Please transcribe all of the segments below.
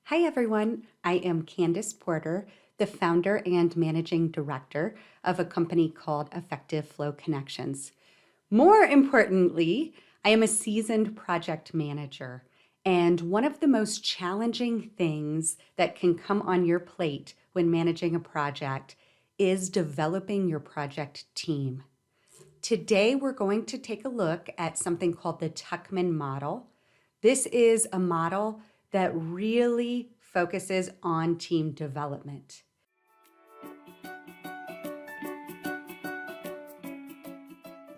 Hi everyone, I am Kandis Porter, the founder and managing director of a company called Effective Flow Connections. More importantly, I am a seasoned project manager, and one of the most challenging things that can come on your plate when managing a project is developing your project team. Today, we're going to take a look at something called the Tuckman Model. This is a model that really focuses on team development.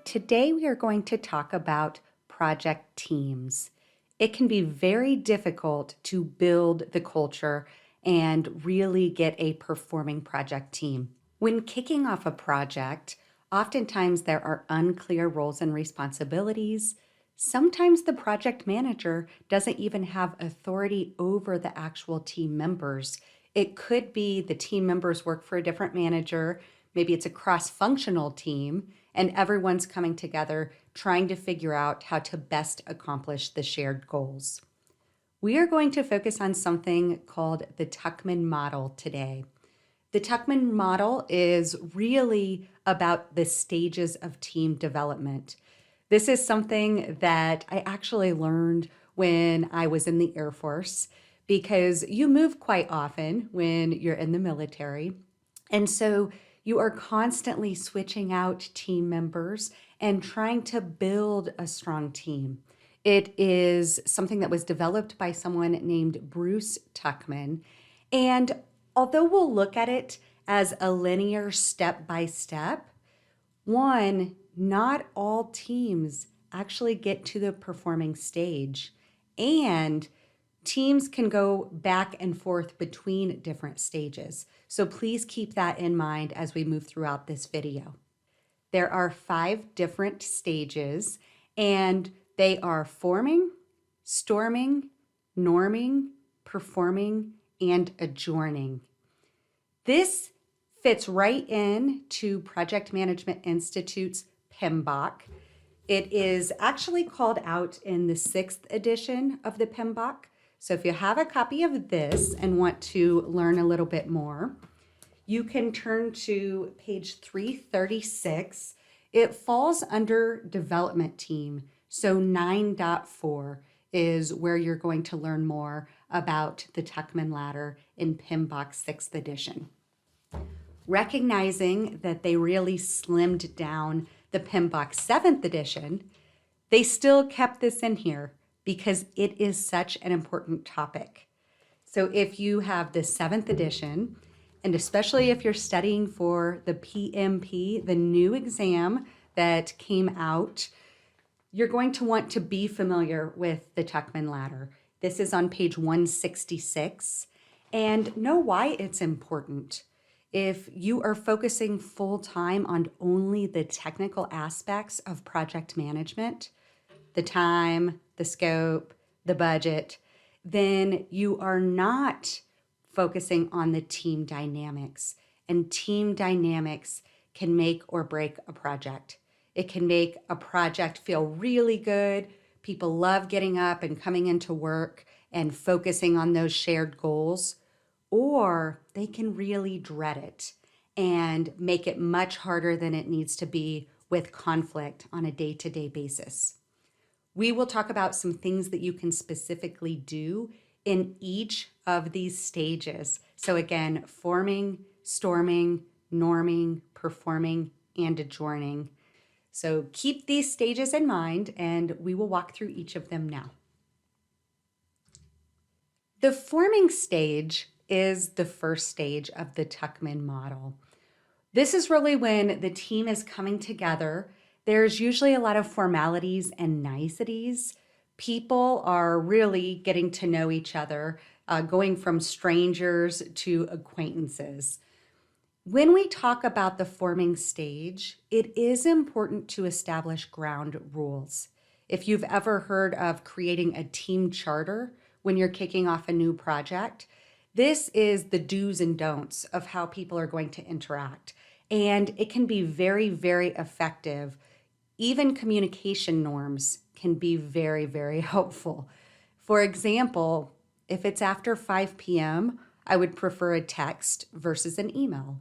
Today, we are going to talk about project teams. It can be very difficult to build the culture and really get a performing project team. When kicking off a project, oftentimes there are unclear roles and responsibilities. Sometimes the project manager doesn't even have authority over the actual team members. It could be the team members work for a different manager. Maybe it's a cross-functional team, and everyone's coming together trying to figure out how to best accomplish the shared goals. We are going to focus on something called the Tuckman Model today. The Tuckman Model is really about the stages of team development. This is something that I actually learned when I was in the Air Force, because you move quite often when you're in the military. And so you are constantly switching out team members and trying to build a strong team. It is something that was developed by someone named Bruce Tuckman. And although we'll look at it as a linear step-by-step, one, not all teams actually get to the performing stage, and teams can go back and forth between different stages. So please keep that in mind as we move throughout this video. There are 5 different stages, and they are forming, storming, norming, performing, and adjourning. This fits right in to Project Management Institute's PMBOK. It is actually called out in the 6th edition of the PMBOK. So if you have a copy of this and want to learn a little bit more, you can turn to page 336. It falls under development team. So 9.4 is where you're going to learn more about the Tuckman ladder in PMBOK 6th edition. Recognizing that they really slimmed down the PMBOK 7th edition, they still kept this in here because it is such an important topic. So if you have the 7th edition, and especially if you're studying for the PMP, the new exam that came out, you're going to want to be familiar with the Tuckman ladder. This is on page 166, and know why it's important. If you are focusing full-time on only the technical aspects of project management, the time, the scope, the budget, then you are not focusing on the team dynamics. And team dynamics can make or break a project. It can make a project feel really good. People love getting up and coming into work and focusing on those shared goals. Or they can really dread it and make it much harder than it needs to be with conflict on a day-to-day basis. We will talk about some things that you can specifically do in each of these stages. So again, forming, storming, norming, performing, and adjourning. So keep these stages in mind, and we will walk through each of them now. The forming stage is the first stage of the Tuckman model. This is really when the team is coming together. There's usually a lot of formalities and niceties. People are really getting to know each other, going from strangers to acquaintances. When we talk about the forming stage, it is important to establish ground rules. If you've ever heard of creating a team charter when you're kicking off a new project, this is the do's and don'ts of how people are going to interact. And it can be very, very effective. Even communication norms can be very, very helpful. For example, If it's after 5 p.m., I would prefer a text versus an email.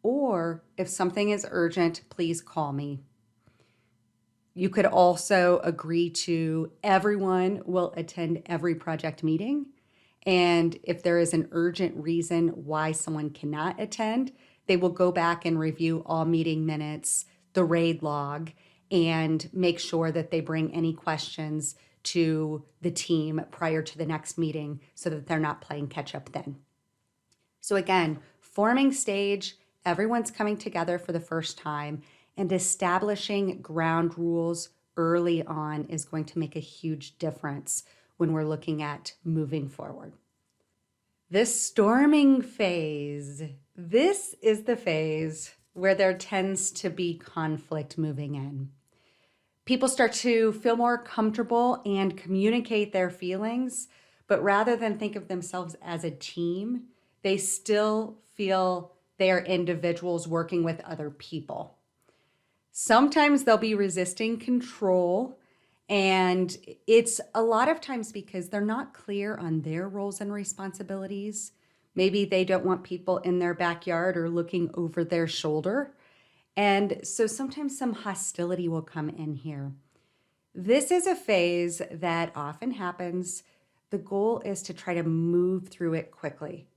Or if something is urgent, please call me. You could also agree to everyone will attend every project meeting. And if there is an urgent reason why someone cannot attend, they will go back and review all meeting minutes, the RAID log, and make sure that they bring any questions to the team prior to the next meeting so that they're not playing catch up then. So again, forming stage, everyone's coming together for the first time, and establishing ground rules early on is going to make a huge difference when we're looking at moving forward. This storming phase, this is the phase where there tends to be conflict moving in. People start to feel more comfortable and communicate their feelings, but rather than think of themselves as a team, they still feel they are individuals working with other people. Sometimes they'll be resisting control, and it's a lot of times because they're not clear on their roles and responsibilities. Maybe they don't want people in their backyard or looking over their shoulder. And so sometimes some hostility will come in here. This is a phase that often happens. The goal is to try to move through it quickly.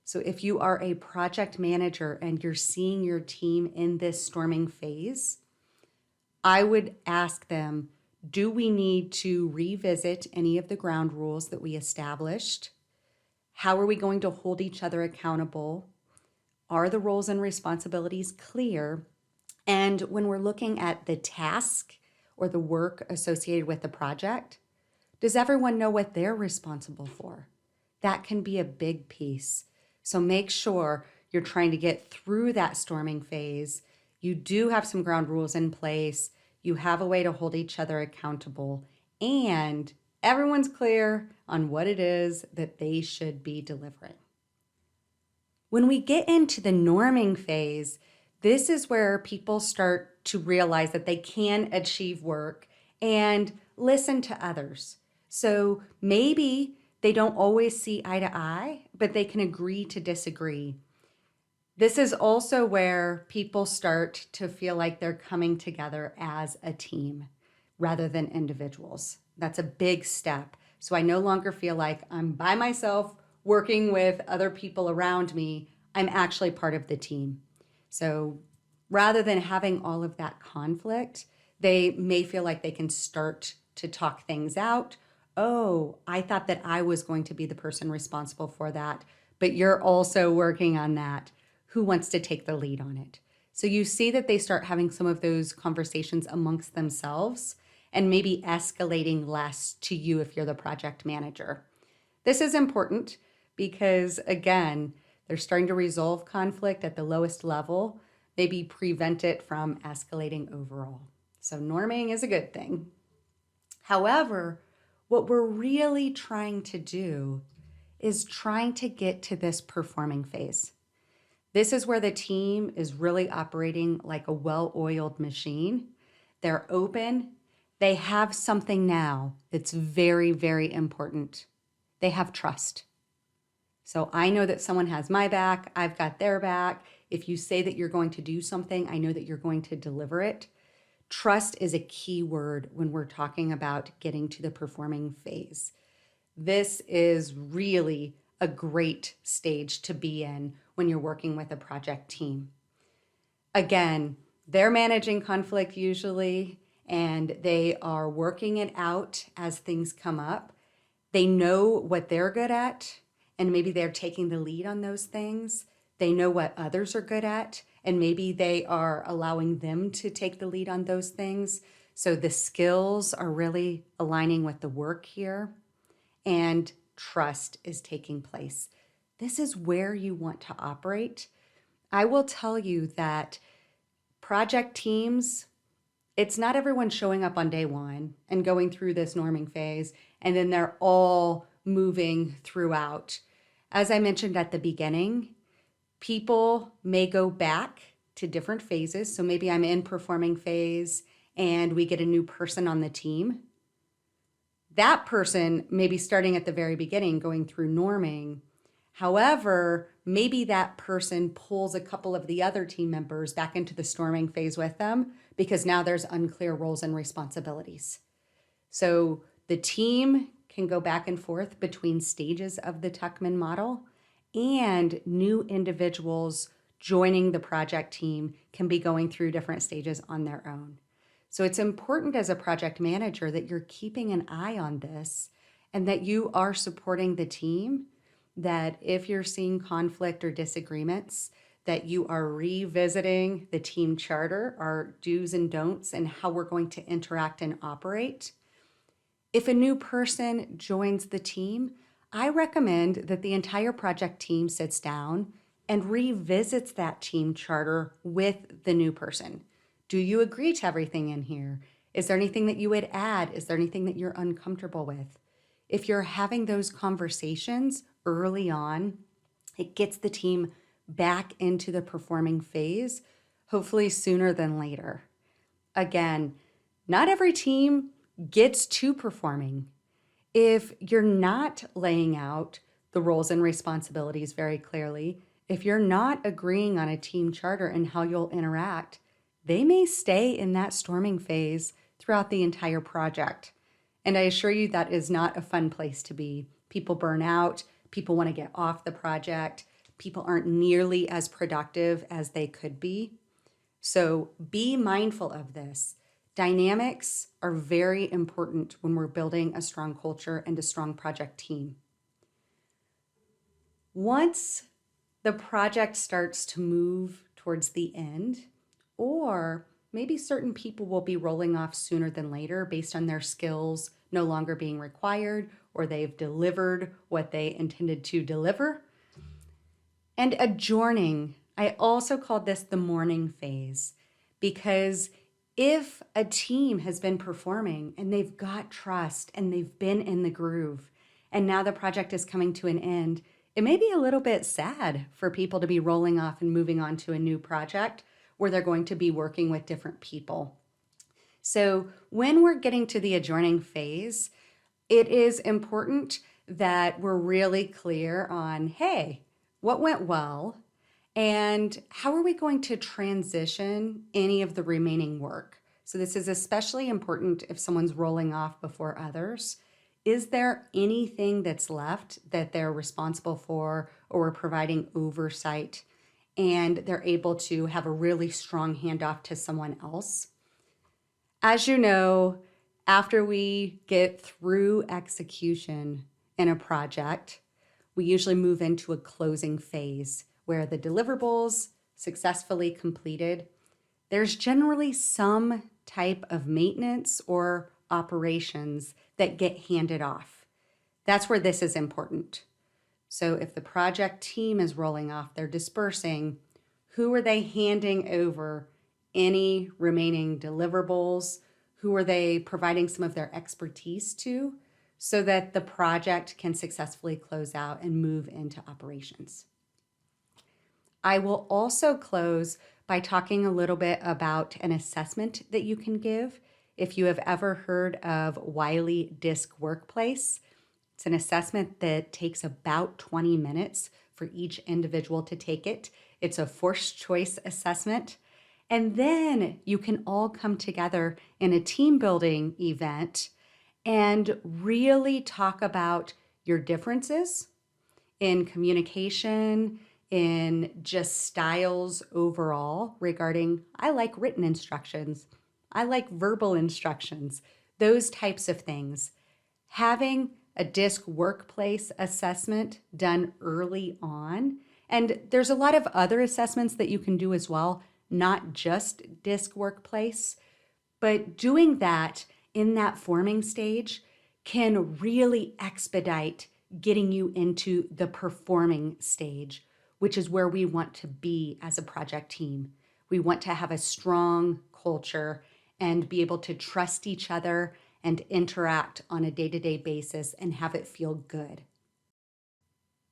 So if you are a project manager and you're seeing your team in this storming phase, I would ask them, do we need to revisit any of the ground rules that we established? How are we going to hold each other accountable? Are the roles and responsibilities clear? And when we're looking at the task or the work associated with the project, does everyone know what they're responsible for? That can be a big piece. So make sure you're trying to get through that storming phase. You do have some ground rules in place. You have a way to hold each other accountable, and everyone's clear on what it is that they should be delivering. When we get into the norming phase, this is where people start to realize that they can achieve work and listen to others. So maybe they don't always see eye to eye, but they can agree to disagree. This is also where people start to feel like they're coming together as a team rather than individuals. That's a big step. So I no longer feel like I'm by myself working with other people around me. I'm actually part of the team. So rather than having all of that conflict, they may feel like they can start to talk things out. Oh, I thought that I was going to be the person responsible for that, but you're also working on that. Who wants to take the lead on it? So you see that they start having some of those conversations amongst themselves and maybe escalating less to you if you're the project manager. This is important because, again, they're starting to resolve conflict at the lowest level, maybe prevent it from escalating overall. So norming is a good thing. However, what we're really trying to do is trying to get to this performing phase. This is where the team is really operating like a well-oiled machine. They're open. They have something now that's very, very important. They have trust. So I know that someone has my back. I've got their back. If you say that you're going to do something, I know that you're going to deliver it. Trust is a key word when we're talking about getting to the performing phase. This is really a great stage to be in when you're working with a project team. Again, they're managing conflict usually, and they are working it out as things come up. They know what they're good at, and maybe they're taking the lead on those things. They know what others are good at, and maybe they are allowing them to take the lead on those things. So the skills are really aligning with the work here, and trust is taking place. This is where you want to operate. I will tell you that project teams, it's not everyone showing up on day one and going through this norming phase, and then they're all moving throughout. As I mentioned at the beginning, people may go back to different phases. So maybe I'm in performing phase and we get a new person on the team. That person may be starting at the very beginning, going through norming. However, maybe that person pulls a couple of the other team members back into the storming phase with them because now there's unclear roles and responsibilities. So the team can go back and forth between stages of the Tuckman model, and new individuals joining the project team can be going through different stages on their own. So it's important as a project manager that you're keeping an eye on this and that you are supporting the team, that if you're seeing conflict or disagreements, that you are revisiting the team charter, our do's and don'ts, and how we're going to interact and operate. If a new person joins the team, I recommend that the entire project team sits down and revisits that team charter with the new person. Do you agree to everything in here? Is there anything that you would add? Is there anything that you're uncomfortable with? If you're having those conversations early on, it gets the team back into the performing phase, hopefully sooner than later. Again, not every team gets to performing. If you're not laying out the roles and responsibilities very clearly, if you're not agreeing on a team charter and how you'll interact, they may stay in that storming phase throughout the entire project. And I assure you that is not a fun place to be. People burn out, people want to get off the project, people aren't nearly as productive as they could be. So be mindful of this. Dynamics are very important when we're building a strong culture and a strong project team. Once the project starts to move towards the end, or maybe certain people will be rolling off sooner than later based on their skills no longer being required, or they've delivered what they intended to deliver. And adjourning, I also called this the mourning phase, because if a team has been performing and they've got trust and they've been in the groove, and now the project is coming to an end, it may be a little bit sad for people to be rolling off and moving on to a new project where they're going to be working with different people. So when we're getting to the adjourning phase, it is important that we're really clear on, hey, what went well, and how are we going to transition any of the remaining work? So this is especially important if someone's rolling off before others. Is there anything that's left that they're responsible for or providing oversight, and they're able to have a really strong handoff to someone else? As you know, after we get through execution in a project, we usually move into a closing phase where the deliverables successfully completed. There's generally some type of maintenance or operations that get handed off. That's where this is important. So if the project team is rolling off, they're dispersing, who are they handing over any remaining deliverables? Who are they providing some of their expertise to so that the project can successfully close out and move into operations? I will also close by talking a little bit about an assessment that you can give. If you have ever heard of Wiley Disc Workplace, it's an assessment that takes about 20 minutes for each individual to take it. It's a forced choice assessment. And then you can all come together in a team building event and really talk about your differences in communication, in just styles overall regarding, I like written instructions, I like verbal instructions, those types of things. Having a DISC workplace assessment done early on, and there's a lot of other assessments that you can do as well, not just DISC workplace, but doing that in that forming stage can really expedite getting you into the performing stage, which is where we want to be as a project team. We want to have a strong culture and be able to trust each other and interact on a day-to-day basis and have it feel good.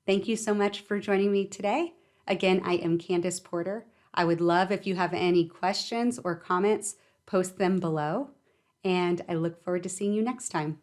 Thank you so much for joining me today. Again, I am Kandis Porter. I would love if you have any questions or comments, post them below, and I look forward to seeing you next time.